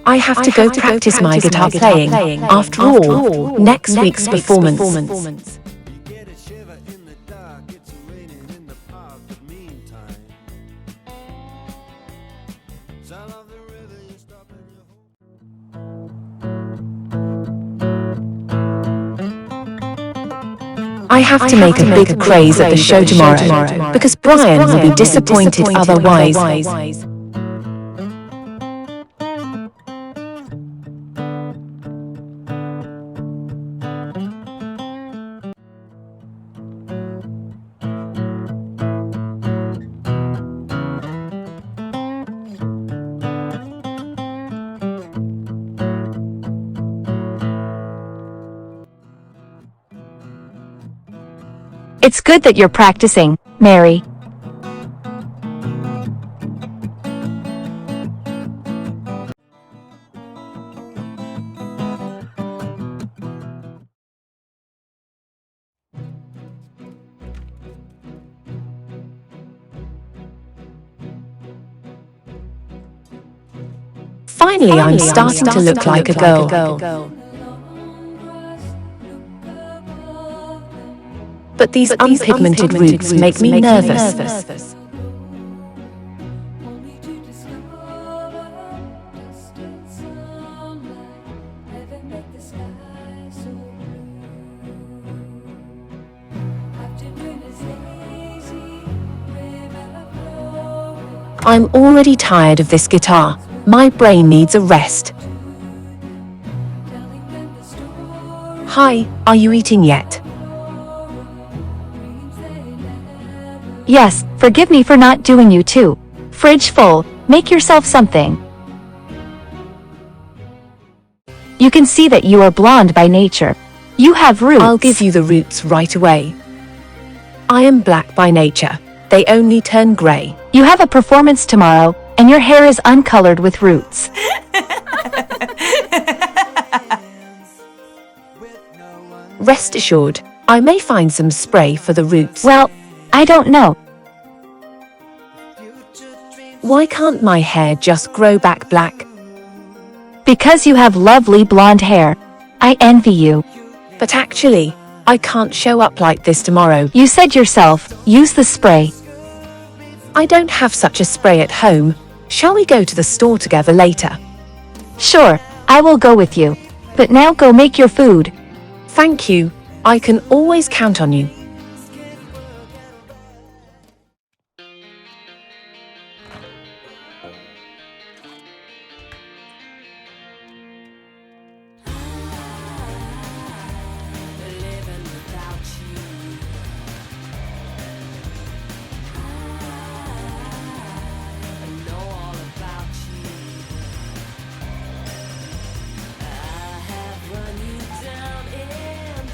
I have to go practice my guitar playing. After all, next week's performance. I have to make a big praise at the show tomorrow, because Brian will be disappointed otherwise. It's good that you're practicing, Mary. Finally, I'm starting to look like a girl. But these unpigmented roots make me nervous. I'm already tired of this guitar. My brain needs a rest. Hi, are you eating yet? Yes, forgive me for not doing you too. Fridge full, make yourself something. You can see that you are blonde by nature. You have roots. I'll give you the roots right away. I am black by nature. They only turn grey. You have a performance tomorrow, and your hair is uncolored with roots. Rest assured, I may find some spray for the roots. Well, I don't know. Why can't my hair just grow back black? Because you have lovely blonde hair. I envy you. But actually, I can't show up like this tomorrow. You said yourself, use the spray. I don't have such a spray at home. Shall we go to the store together later? Sure, I will go with you. But now go make your food. Thank you. I can always count on you.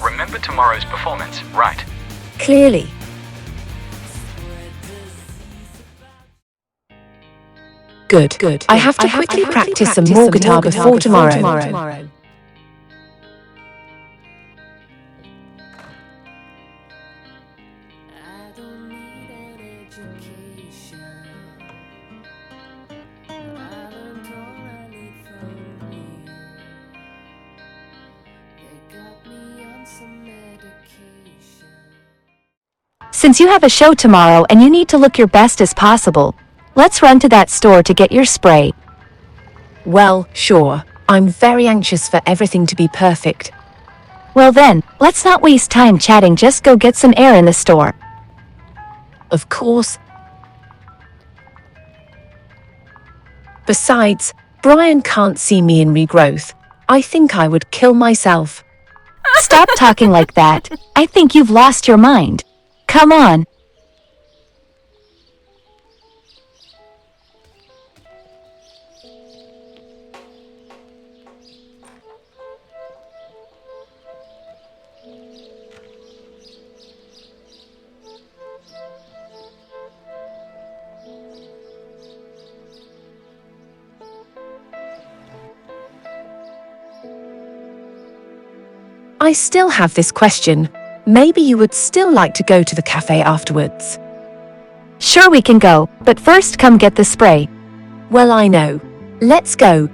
Remember tomorrow's performance, right? Clearly. Good. I have to quickly practice some more guitar before tomorrow. Since you have a show tomorrow and you need to look your best as possible, let's run to that store to get your spray. Well, sure. I'm very anxious for everything to be perfect. Well then, let's not waste time chatting, just go get some air in the store. Of course. Besides, Brian can't see me in regrowth. I think I would kill myself. Stop talking like that. I think you've lost your mind. Come on. I still have this question. Maybe you would still like to go to the cafe afterwards. Sure, we can go, but first come get the spray. Well, I know. Let's go.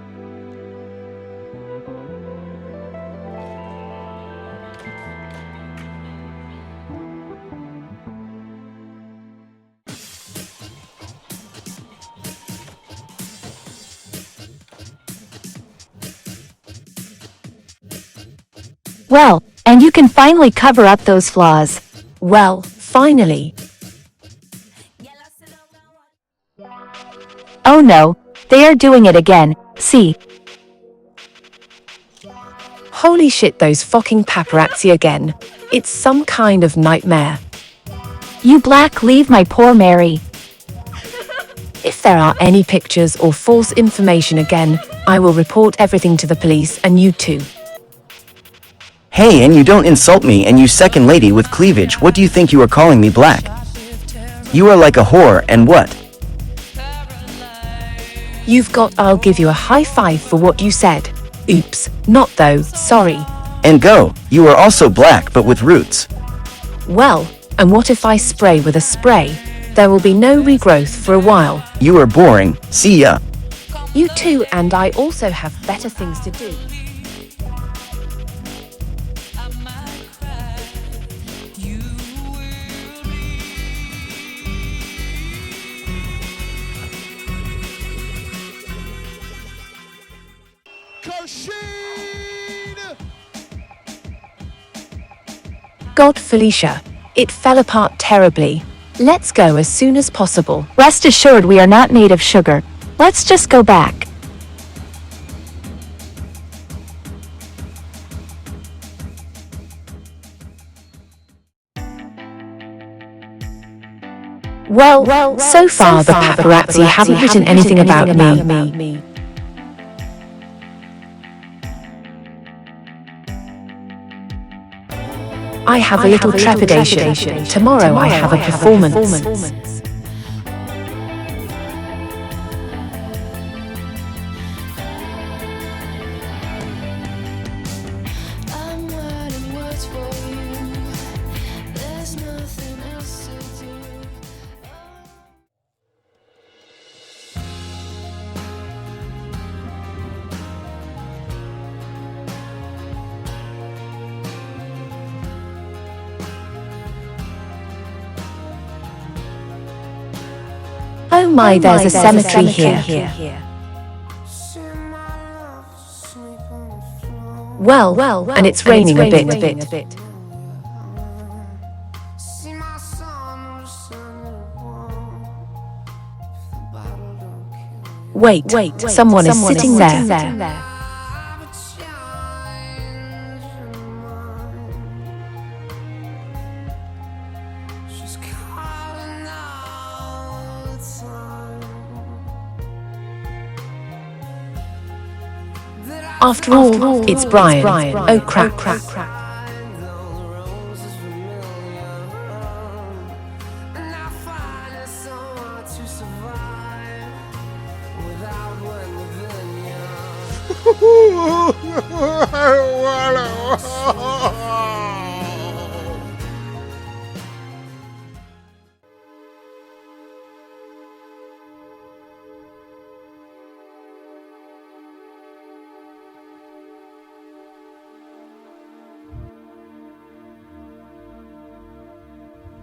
Well, and you can finally cover up those flaws. Well, finally. Oh no, they are doing it again, see? Holy shit, those fucking paparazzi again. It's some kind of nightmare. You black, leave my poor Mary. If there are any pictures or false information again, I will report everything to the police and you too. Hey, and you don't insult me, and you second lady with cleavage, what do you think you are calling me black? You are like a whore, and what? I'll give you a high five for what you said. Oops, not though, sorry. And go, you are also black but with roots. Well, and what if I spray with a spray? There will be no regrowth for a while. You are boring, see ya. You too, and I also have better things to do. God, Felicia, it fell apart terribly. Let's go as soon as possible. Rest assured we are not made of sugar. Let's just go back. Well, so far the paparazzi haven't written anything about me. I have a little trepidation. Tomorrow I have a performance. I'm writing words for you. There's nothing else to do. Oh my, there's a cemetery here. Well, and it's raining a bit. Wait, someone is sitting there. After all, it's Brian. Oh crap.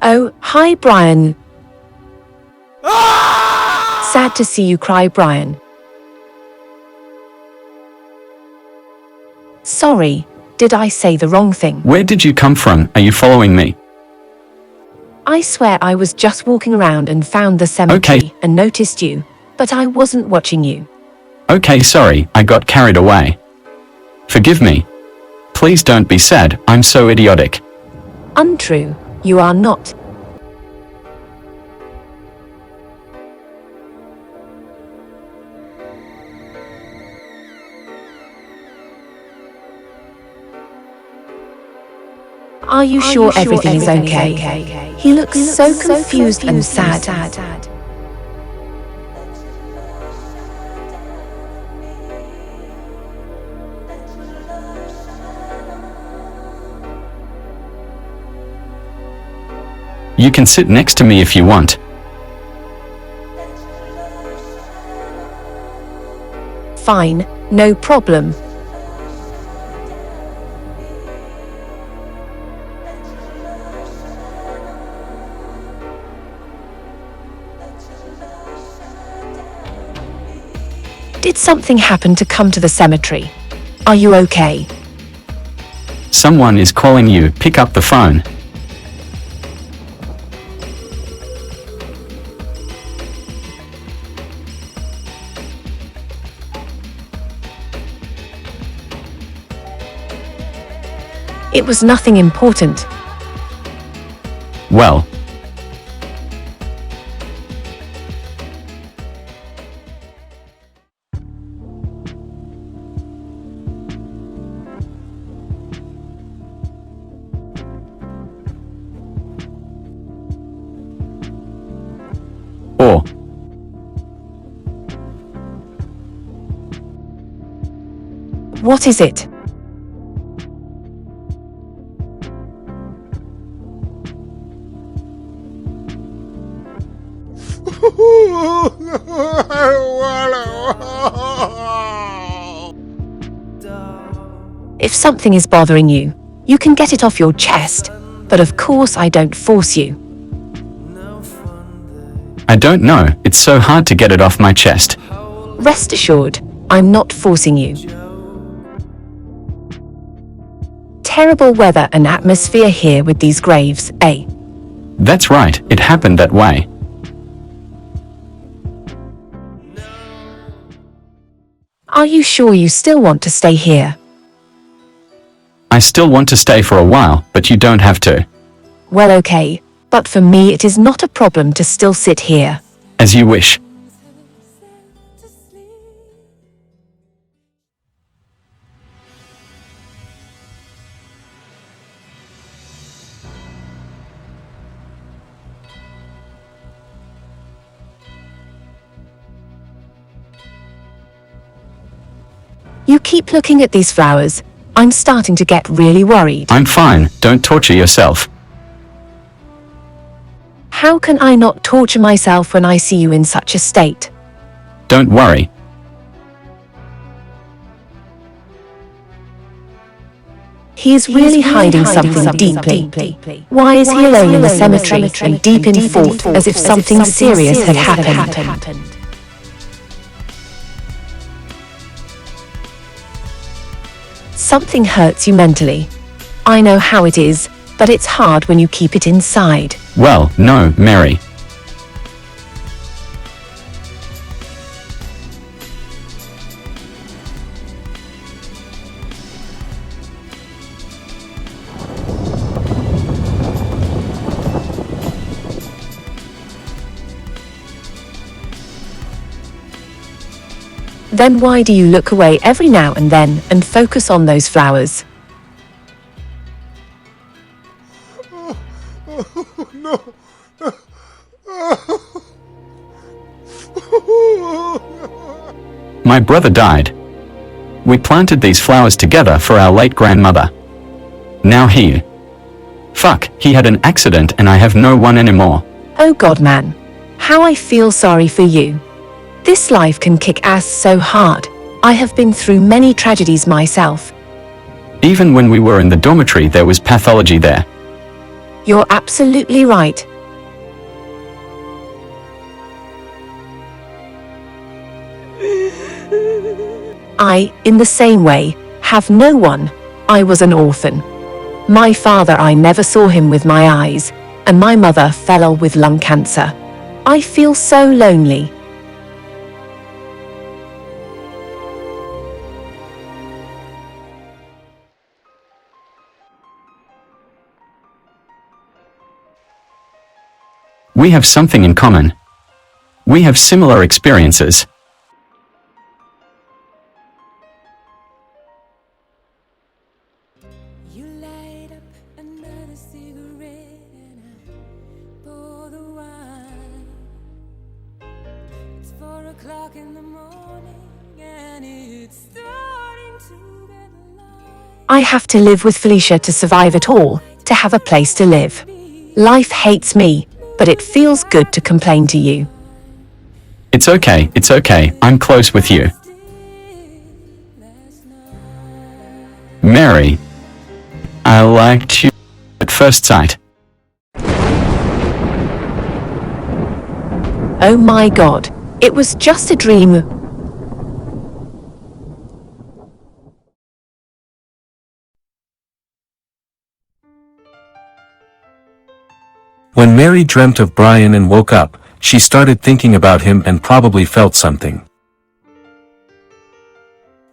Oh, hi Brian. Sad to see you cry, Brian. Sorry, did I say the wrong thing? Where did you come from? Are you following me? I swear I was just walking around and found the cemetery and noticed you, but I wasn't watching you. Okay, sorry, I got carried away. Forgive me. Please don't be sad, I'm so idiotic. Untrue, you are not. Are you sure everything is okay? He looks so confused and sad. You can sit next to me if you want. Fine, no problem. Did something happen to come to the cemetery? Are you okay? Someone is calling you. Pick up the phone. It was nothing important. Well, or What is it? If something is bothering you, you can get it off your chest, but of course I don't force you. I don't know, it's so hard to get it off my chest. Rest assured, I'm not forcing you. Terrible weather and atmosphere here with these graves, eh? That's right, it happened that way. Are you sure you still want to stay here? I still want to stay for a while, but you don't have to. Well, okay, but for me it is not a problem to still sit here. As you wish. You keep looking at these flowers. I'm starting to get really worried. I'm fine, don't torture yourself. How can I not torture myself when I see you in such a state? Don't worry. He is really hiding something deeply. Why is he alone in the cemetery and deep in thought as if something serious had happened? Something hurts you mentally. I know how it is, but it's hard when you keep it inside. Well, no, Mary. Then why do you look away every now and then and focus on those flowers? My brother died. We planted these flowers together for our late grandmother. Now he had an accident and I have no one anymore. Oh God, man. How I feel sorry for you. This life can kick ass so hard. I have been through many tragedies myself. Even when we were in the dormitory there was pathology there. You're absolutely right. I, in the same way, have no one. I was an orphan. My father, I never saw him with my eyes, and my mother fell ill with lung cancer. I feel so lonely. We have something in common. We have similar experiences. You light up another cigarette and I pour the wine. It's 4 o'clock in the morning and it's starting to get light. I have to live with Felicia to survive at all, to have a place to live. Life hates me, but it feels good to complain to you. It's okay, I'm close with you. Mary, I liked you at first sight. Oh my God, it was just a dream. When Mary dreamt of Brian and woke up, she started thinking about him and probably felt something.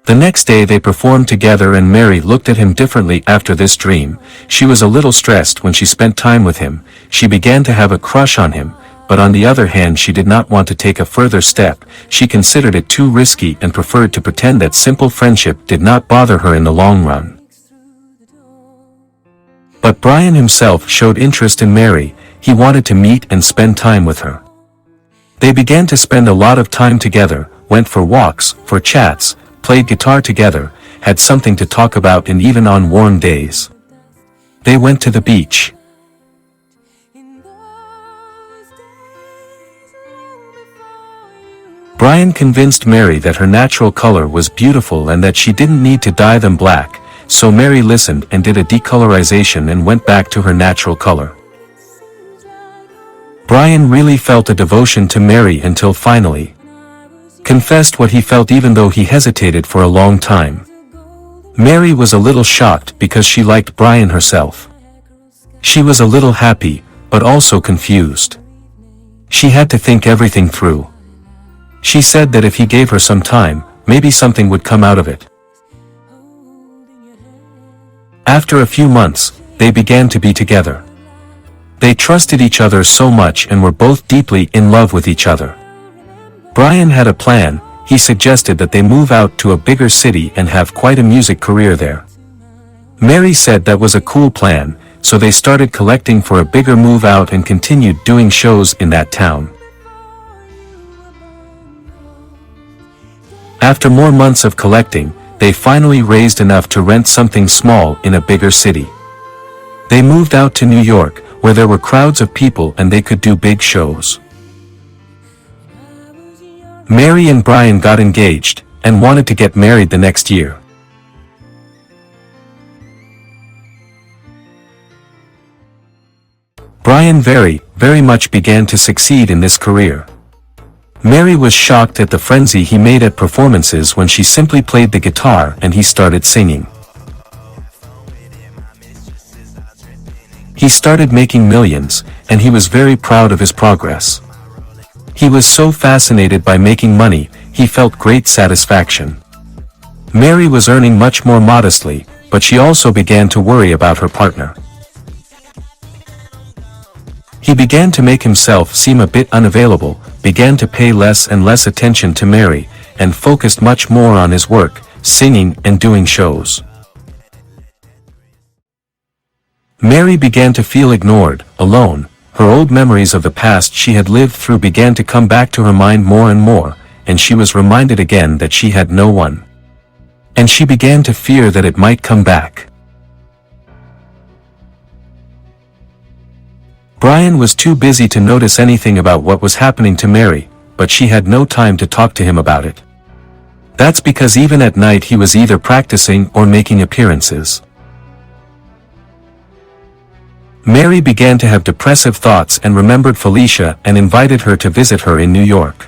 The next day they performed together and Mary looked at him differently after this dream. She was a little stressed when she spent time with him. She began to have a crush on him, but on the other hand she did not want to take a further step. She considered it too risky and preferred to pretend that simple friendship did not bother her in the long run. But Brian himself showed interest in Mary. He wanted to meet and spend time with her. They began to spend a lot of time together, went for walks, for chats, played guitar together, had something to talk about, and even on warm days, they went to the beach. Brian convinced Mary that her natural color was beautiful and that she didn't need to dye them black, so Mary listened and did a decolorization and went back to her natural color. Brian really felt a devotion to Mary until finally confessed what he felt, even though he hesitated for a long time. Mary was a little shocked because she liked Brian herself. She was a little happy, but also confused. She had to think everything through. She said that if he gave her some time, maybe something would come out of it. After a few months, they began to be together. They trusted each other so much and were both deeply in love with each other. Brian had a plan. He suggested that they move out to a bigger city and have quite a music career there. Mary said that was a cool plan, so they started collecting for a bigger move out and continued doing shows in that town. After more months of collecting, they finally raised enough to rent something small in a bigger city. They moved out to New York, where there were crowds of people and they could do big shows. Mary and Brian got engaged, and wanted to get married the next year. Brian very much began to succeed in this career. Mary was shocked at the frenzy he made at performances when she simply played the guitar and he started singing. He started making millions, and he was very proud of his progress. He was so fascinated by making money, he felt great satisfaction. Mary was earning much more modestly, but she also began to worry about her partner. He began to make himself seem a bit unavailable, began to pay less and less attention to Mary, and focused much more on his work, singing and doing shows. Mary began to feel ignored, alone. Her old memories of the past she had lived through began to come back to her mind more and more, and she was reminded again that she had no one. And she began to fear that it might come back. Brian was too busy to notice anything about what was happening to Mary, but she had no time to talk to him about it. That's because even at night he was either practicing or making appearances. Mary began to have depressive thoughts and remembered Felicia and invited her to visit her in New York.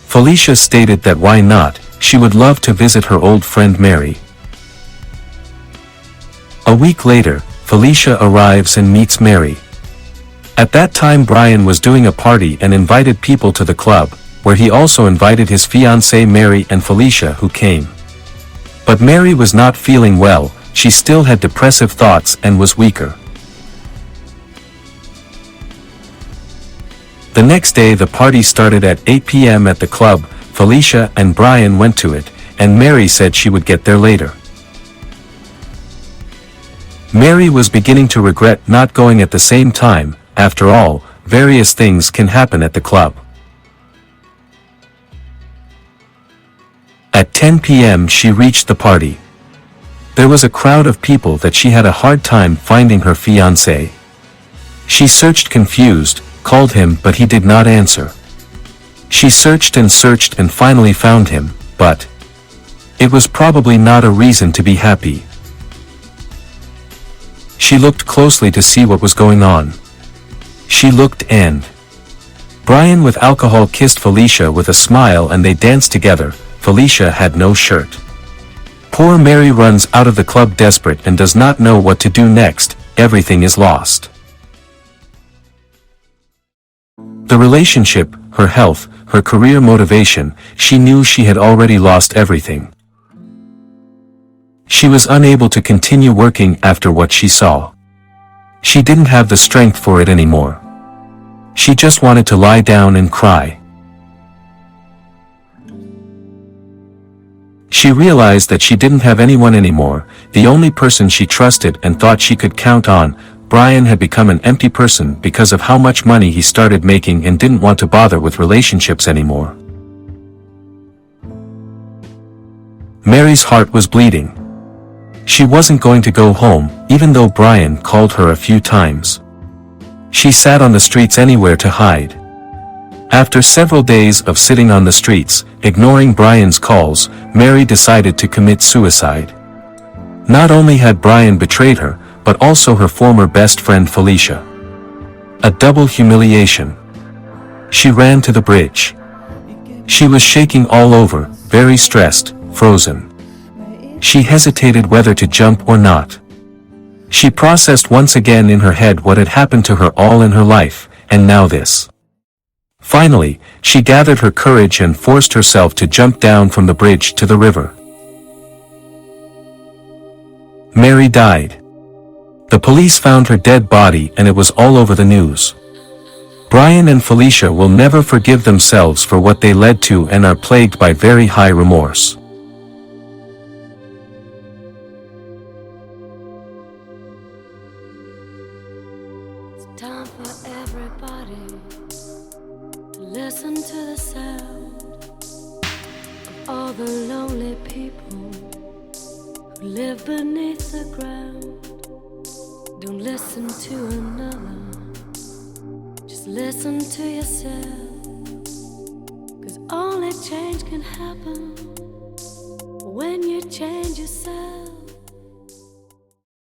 Felicia stated that why not, she would love to visit her old friend Mary. A week later, Felicia arrives and meets Mary. At that time Brian was doing a party and invited people to the club, where he also invited his fiancée Mary and Felicia, who came. But Mary was not feeling well, she still had depressive thoughts and was weaker. The next day the party started at 8 p.m. at the club. Felicia and Brian went to it, and Mary said she would get there later. Mary was beginning to regret not going at the same time. After all, various things can happen at the club. At 10 p.m. she reached the party. There was a crowd of people that she had a hard time finding her fiancé. She searched confused, called him but he did not answer. She searched and finally found him, but it was probably not a reason to be happy. She looked closely to see what was going on. She looked and Brian with alcohol kissed Felicia with a smile and they danced together. Felicia had no shirt. Poor Mary runs out of the club desperate and does not know what to do next. Everything is lost. The relationship, her health, her career motivation, she knew she had already lost everything. She was unable to continue working after what she saw. She didn't have the strength for it anymore. She just wanted to lie down and cry. She realized that she didn't have anyone anymore. The only person she trusted and thought she could count on, Brian, had become an empty person because of how much money he started making and didn't want to bother with relationships anymore. Mary's heart was bleeding. She wasn't going to go home, even though Brian called her a few times. She sat on the streets anywhere to hide. After several days of sitting on the streets, ignoring Brian's calls, Mary decided to commit suicide. Not only had Brian betrayed her, but also her former best friend Felicia. A double humiliation. She ran to the bridge. She was shaking all over, very stressed, frozen. She hesitated whether to jump or not. She processed once again in her head what had happened to her all in her life, and now this. Finally, she gathered her courage and forced herself to jump down from the bridge to the river. Mary died. The police found her dead body and it was all over the news. Brian and Felicia will never forgive themselves for what they led to and are plagued by very high remorse. Time for everybody to listen to the sound of all the lonely people who live beneath the ground. Don't listen to another, just listen to yourself, 'cause only change can happen when you change yourself.